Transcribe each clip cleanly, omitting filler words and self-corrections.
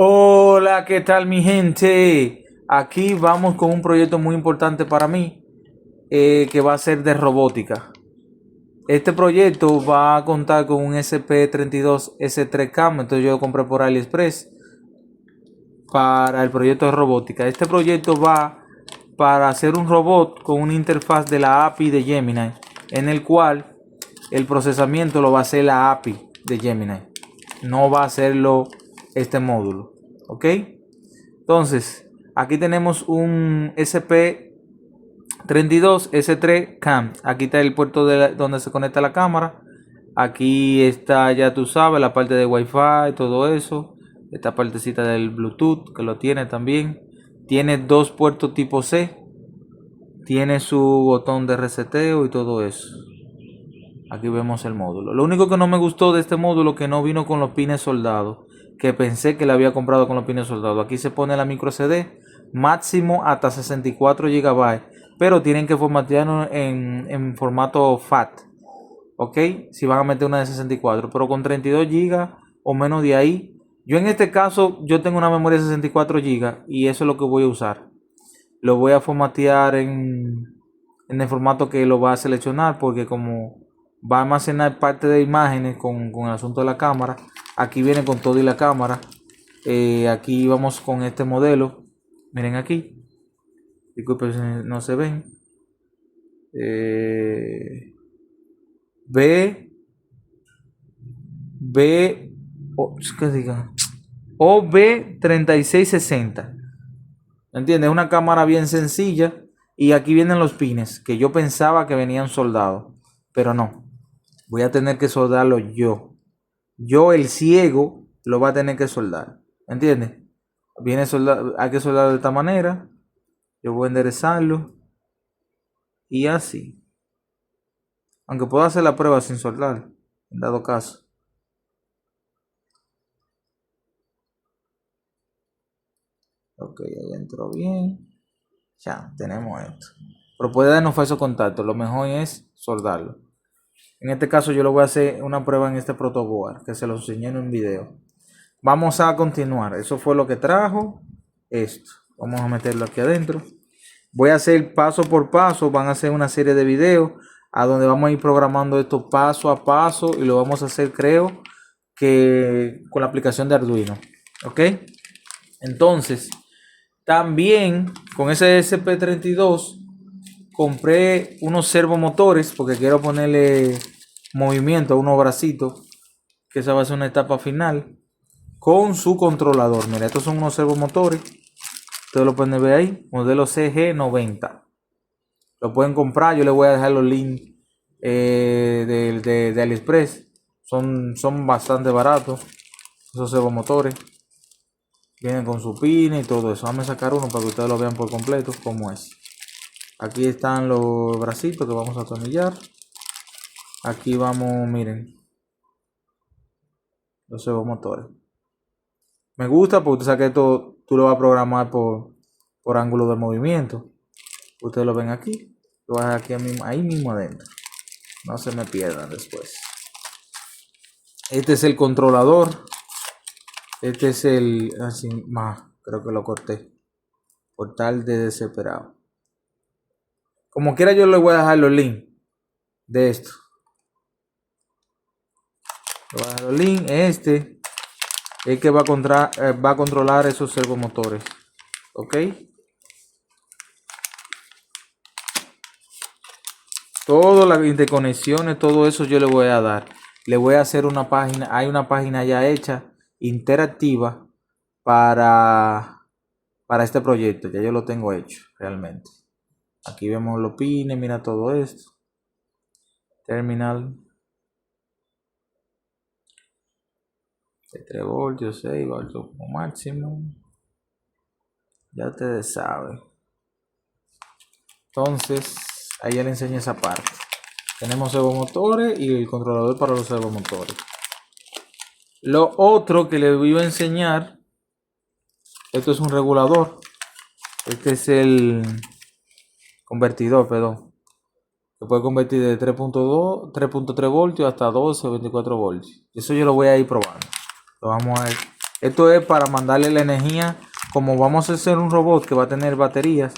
Hola, ¿qué tal mi gente? Aquí vamos con un proyecto muy importante para mí, que va a ser de robótica. Este proyecto va a contar con un SP32S3CAM, entonces yo lo compré por AliExpress para el proyecto de robótica. Este proyecto va para hacer un robot con una interfaz de la API de Gemini, en el cual el procesamiento lo va a hacer la API de Gemini, no va a hacerlo este módulo, ¿ok? Entonces, aquí tenemos un SP32S3CAM. Aquí está el puerto donde se conecta la cámara. Aquí está, ya tú sabes, la parte de Wi-Fi, todo eso. Esta partecita del Bluetooth, que lo tiene también. Tiene dos puertos tipo C. Tiene su botón de reseteo y todo eso. Aquí vemos el módulo. Lo único que no me gustó de este módulo es que no vino con los pines soldados, que pensé que le había comprado con los pines soldados. Aquí se pone la micro SD, máximo hasta 64 GB, pero tienen que formatearlo en formato FAT, ¿ok? Si van a meter una de 64, pero con 32 GB o menos de ahí. Yo en este caso, yo tengo una memoria de 64 GB y eso es lo que voy a usar. Lo voy a formatear en el formato que lo va a seleccionar, porque como va a almacenar parte de imágenes con el asunto de la cámara, aquí viene con todo y la cámara. Aquí vamos con este modelo, miren aquí, disculpen si no se ven. B B ¿qué diga? OB3660. ¿Entiendes? Es una cámara bien sencilla. Y aquí vienen los pines, que yo pensaba que venían soldados, pero no. Voy a tener que soldarlo yo. Yo, el ciego, lo va a tener que soldar. ¿Entiendes? Viene soldado, hay que soldarlo de esta manera. Yo voy a enderezarlo. Y así. Aunque puedo hacer la prueba sin soldar, en dado caso. Ok, ahí entró bien. Ya, tenemos esto. Pero puede darnos falso contacto. Lo mejor es soldarlo. En este caso yo lo voy a hacer una prueba en este protoboard, que se lo enseñé en un video. Vamos a continuar. Eso fue lo que trajo esto. Vamos a meterlo aquí adentro. Voy a hacer paso por paso. Van a hacer una serie de videos a donde vamos a ir programando esto paso a paso. Y lo vamos a hacer, creo, que con la aplicación de Arduino. ¿Ok? Entonces, también con ese SP32 compré unos servomotores porque quiero ponerle movimiento a unos bracitos, que esa va a ser una etapa final, con su controlador. Mira, estos son unos servomotores, ustedes lo pueden ver ahí, modelo CG90. Lo pueden comprar, yo les voy a dejar los links de AliExpress. Son bastante baratos esos servomotores. Vienen con su pin y todo eso. Vamos a sacar uno para que ustedes lo vean por completo cómo es. Aquí están los bracitos que vamos a atornillar. Aquí vamos, miren, los servomotores. Me gusta porque tú sabes que esto tú lo vas a programar por ángulo de movimiento. Ustedes lo ven aquí. Lo vas a dejar aquí ahí mismo adentro. No se me pierdan después. Este es el controlador. Este es el... Así, más, creo que lo corté. Por tal de desesperado. Como quiera yo le voy a dejar los links de esto. Le voy a dejar los links. Este es el que va a controlar esos servomotores. ¿Ok? Todas las interconexiones, todo eso yo le voy a dar. Le voy a hacer una página. Hay una página ya hecha, interactiva, para este proyecto. Ya yo lo tengo hecho realmente. Aquí vemos los pines, mira todo esto. Terminal de 3 voltios, 6 voltios como máximo. Ya ustedes saben. Entonces, ahí ya le enseño esa parte. Tenemos servomotores y el controlador para los servomotores. Lo otro que les voy a enseñar, esto es un regulador. Este es el convertidor, perdón. Se puede convertir de 3.2, 3.3 voltios hasta 12 o 24 voltios. Eso yo lo voy a ir probando. Lo vamos a ver Esto es para mandarle la energía. Como vamos a hacer un robot que va a tener baterías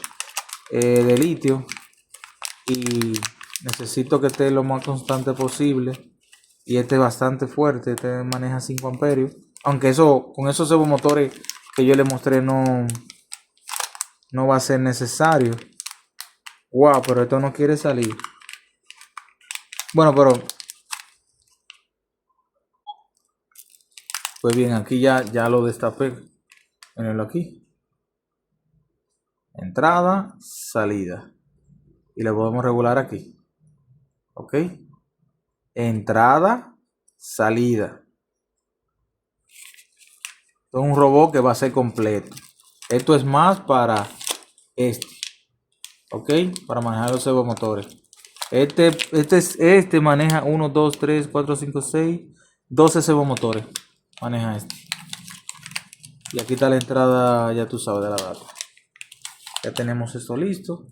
de litio y necesito que esté lo más constante posible, y este es bastante fuerte, este maneja 5 amperios, aunque eso con esos servomotores que yo le mostré no va a ser necesario. Wow, pero esto no quiere salir. Bueno, pero pues bien, aquí ya lo destapé. Mírenlo aquí. Entrada, salida. Y le podemos regular aquí. Ok. Entrada, salida. Esto es un robot que va a ser completo. Esto es más para este. Ok. Para manejar los servomotores. Este maneja 1, 2, 3, 4, 5, 6, 12 servomotores. Maneja este. Y aquí está la entrada, ya tú sabes, de la data. Ya tenemos esto listo.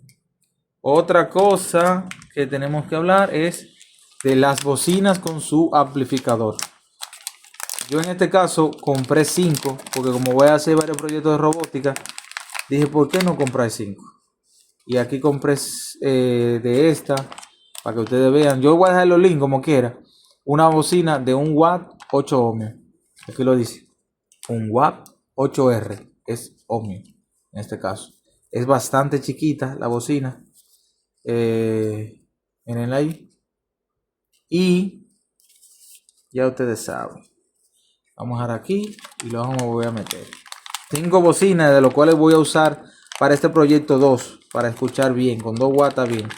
Otra cosa que tenemos que hablar es de las bocinas con su amplificador. Yo en este caso compré 5, porque como voy a hacer varios proyectos de robótica, dije, ¿por qué no comprar 5? Y aquí compré de esta, para que ustedes vean. Yo voy a dejar los links como quiera. Una bocina de 1 watt, 8 ohmios. Aquí lo dice. 1 watt, 8R. Es ohmio en este caso. Es bastante chiquita la bocina. Miren ahí. Y ya ustedes saben. Vamos a dar aquí y luego me voy a meter 5 bocinas, de los cuales voy a usar para este proyecto 2, para escuchar bien, con 2 watts bien.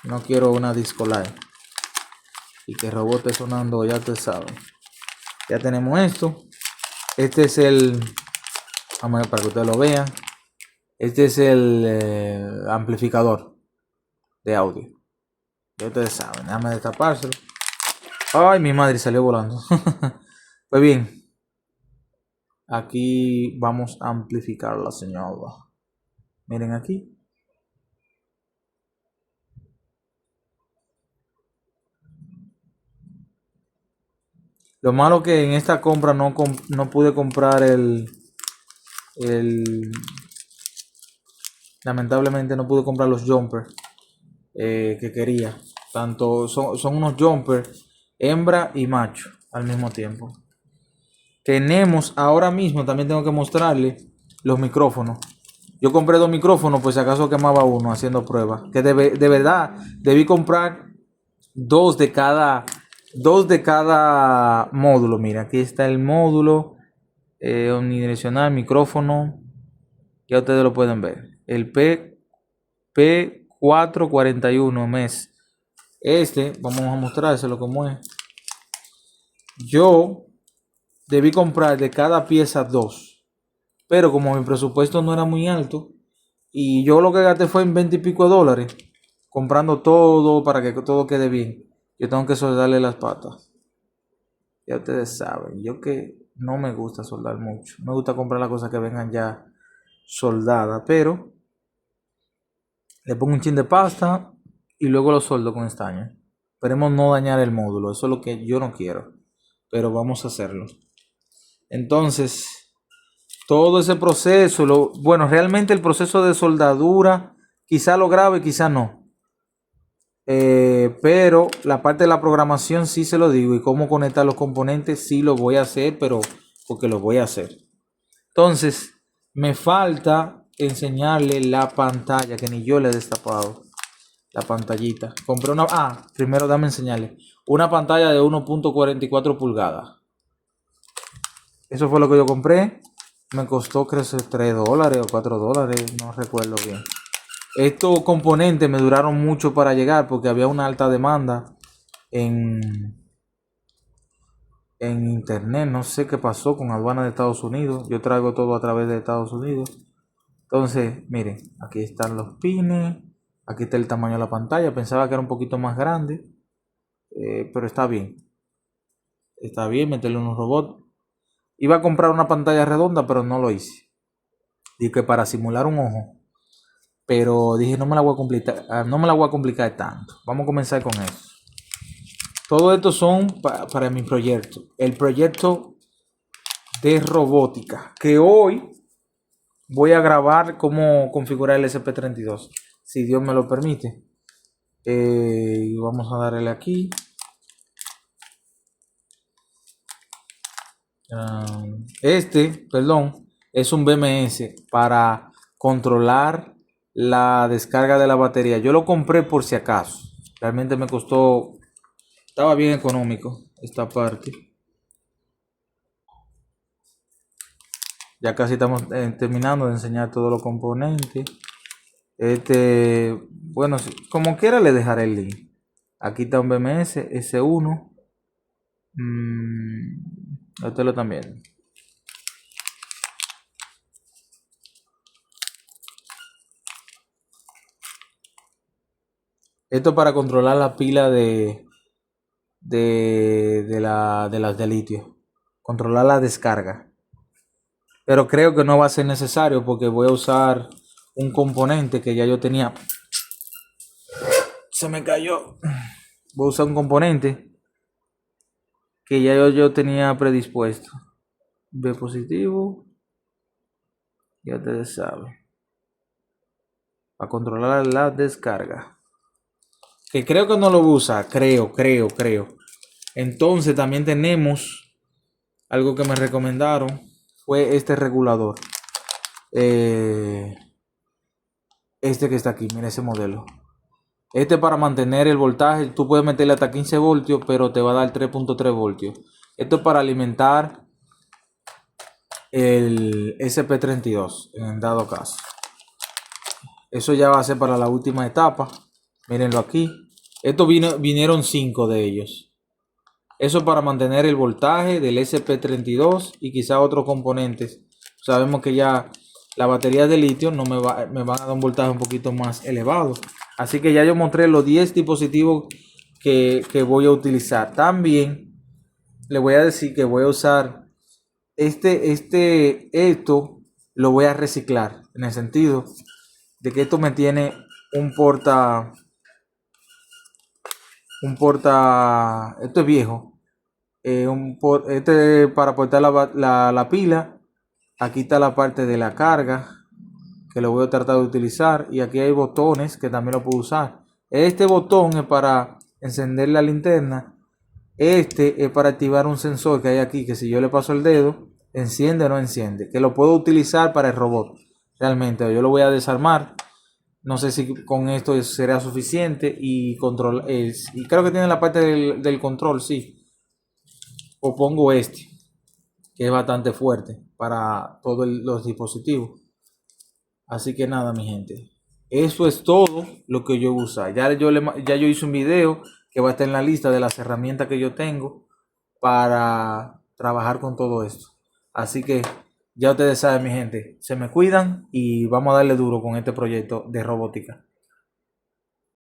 No quiero una disco live y que rebote sonando, ya ustedes saben. Ya tenemos esto. Este es el, vamos a ver para que ustedes lo vean. Este es el amplificador de audio. Ya ustedes saben, déjame destapárselo. Ay, mi madre salió volando. Pues bien, aquí vamos a amplificar la señal. Miren aquí. Lo malo que en esta compra no pude comprar lamentablemente no pude comprar los jumpers que quería. Tanto son unos jumpers hembra y macho al mismo tiempo. Tenemos ahora mismo, también tengo que mostrarle los micrófonos. Yo compré 2 micrófonos, pues si acaso quemaba uno haciendo pruebas. Que de verdad debí comprar 2 de cada módulo. Mira, aquí está el módulo omnidireccional, micrófono. Ya ustedes lo pueden ver. El P441 mes. Vamos a mostrárselo como es. Yo debí comprar de cada pieza 2, pero como mi presupuesto no era muy alto y yo lo que gasté fue en 20 y pico de dólares comprando todo para que todo quede bien, yo tengo que soldarle las patas. Ya ustedes saben, yo que no me gusta soldar mucho, me gusta comprar las cosas que vengan ya soldadas, pero le pongo un chin de pasta y luego lo soldo con estaño. Esperemos no dañar el módulo, eso es lo que yo no quiero, pero vamos a hacerlo. Entonces, todo ese proceso, bueno, realmente el proceso de soldadura, quizá lo grabe, quizá no. Pero la parte de la programación sí se lo digo, y cómo conectar los componentes sí lo voy a hacer, pero porque lo voy a hacer. Entonces, me falta enseñarle la pantalla, que ni yo le he destapado. La pantallita. Compré una... primero dame enseñarle. Una pantalla de 1.44 pulgadas. Eso fue lo que yo compré. Me costó creo que 3 dólares o 4 dólares, no recuerdo bien. Estos componentes me duraron mucho para llegar porque había una alta demanda en internet. No sé qué pasó con aduana de Estados Unidos. Yo traigo todo a través de Estados Unidos. Entonces, miren, aquí están los pines. Aquí está el tamaño de la pantalla. Pensaba que era un poquito más grande. Pero está bien. Está bien meterle unos robots. Iba a comprar una pantalla redonda, pero no lo hice. Dije que para simular un ojo. Pero dije, no me la voy a complicar tanto. Vamos a comenzar con eso. Todo esto son para mi proyecto. El proyecto de robótica, que hoy voy a grabar cómo configurar el SP32, si Dios me lo permite. Vamos a darle aquí. Perdón, es un BMS para controlar la descarga de la batería. Yo lo compré por si acaso. Realmente me costó, estaba bien económico esta parte. Ya casi estamos terminando de enseñar todos los componentes. Bueno, como quiera le dejaré el link. Aquí está un BMS S1. Este lo también. Esto para controlar la pila de las de litio. Controlar la descarga. Pero creo que no va a ser necesario porque voy a usar un componente que ya yo tenía. Se me cayó. Voy a usar un componente que ya yo tenía predispuesto. B positivo. Ya ustedes saben. Para controlar la descarga. Que creo que no lo voy a usar. Creo. Entonces también tenemos algo que me recomendaron. Fue este regulador. Este que está aquí. Mira ese modelo. Este para mantener el voltaje. Tú puedes meterle hasta 15 voltios. Pero te va a dar 3.3 voltios. Esto es para alimentar el SP32. En dado caso. Eso ya va a ser para la última etapa. Mírenlo aquí. Estos vinieron 5 de ellos. Eso para mantener el voltaje del SP32 y quizá otros componentes. Sabemos que ya la batería de litio no me van a dar un voltaje un poquito más elevado. Así que ya yo mostré los 10 dispositivos que voy a utilizar. También le voy a decir que voy a usar esto lo voy a reciclar. En el sentido de que esto me tiene un esto es viejo. Este para portar la pila. Aquí está la parte de la carga que lo voy a tratar de utilizar, y aquí hay botones que también lo puedo usar. Este botón es para encender la linterna. Este es para activar un sensor que hay aquí, que si yo le paso el dedo enciende o no enciende, que lo puedo utilizar para el robot. Realmente yo lo voy a desarmar. No sé si con esto será suficiente y y creo que tiene la parte del control, sí. O pongo este, que es bastante fuerte para todos los dispositivos. Así que nada, mi gente. Eso es todo lo que yo uso. Ya yo hice un video que va a estar en la lista de las herramientas que yo tengo para trabajar con todo esto. Así que ya ustedes saben, mi gente. Se me cuidan y vamos a darle duro con este proyecto de robótica.